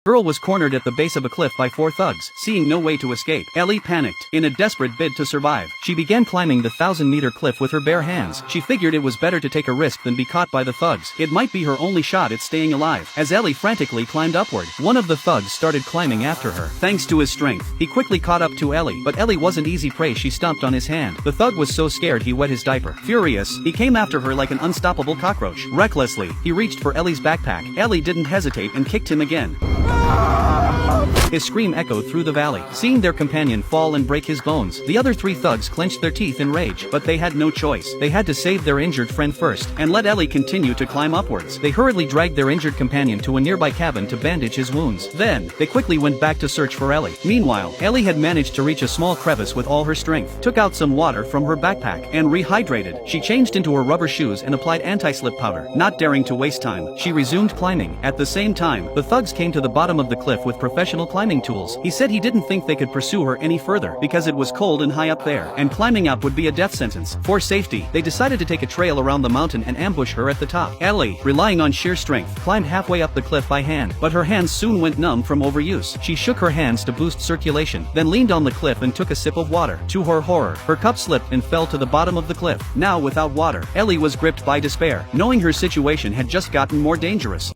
Girl was cornered at the base of a cliff by 4 thugs. Seeing no way to escape, Ellie panicked. In a desperate bid to survive, she began climbing the 1,000-meter cliff with her bare hands. She figured it was better to take a risk than be caught by the thugs. It might be her only shot at staying alive. As Ellie frantically climbed upward, one of the thugs started climbing after her. Thanks to his strength, he quickly caught up to Ellie, but Ellie wasn't easy prey. She stomped on his hand. The thug was so scared he wet his diaper. Furious, he came after her like an unstoppable cockroach. Recklessly, he reached for Ellie's backpack. Ellie didn't hesitate and kicked him again. His scream echoed through the valley. Seeing their companion fall and break his bones, the other 3 thugs clenched their teeth in rage, but they had no choice. They had to save their injured friend first, and let Ellie continue to climb upwards. They hurriedly dragged their injured companion to a nearby cabin to bandage his wounds. Then, they quickly went back to search for Ellie. Meanwhile, Ellie had managed to reach a small crevice with all her strength, took out some water from her backpack, and rehydrated. She changed into her rubber shoes and applied anti-slip powder. Not daring to waste time, she resumed climbing. At the same time, the thugs came to the bottom of the cliff with professional climbing tools. He said he didn't think they could pursue her any further because it was cold and high up there, and climbing up would be a death sentence. For safety, they decided to take a trail around the mountain and ambush her at the top. Ellie, relying on sheer strength, climbed halfway up the cliff by hand, but her hands soon went numb from overuse. She shook her hands to boost circulation, then leaned on the cliff and took a sip of water. To her horror, her cup slipped and fell to the bottom of the cliff. Now without water, Ellie was gripped by despair, knowing her situation had just gotten more dangerous.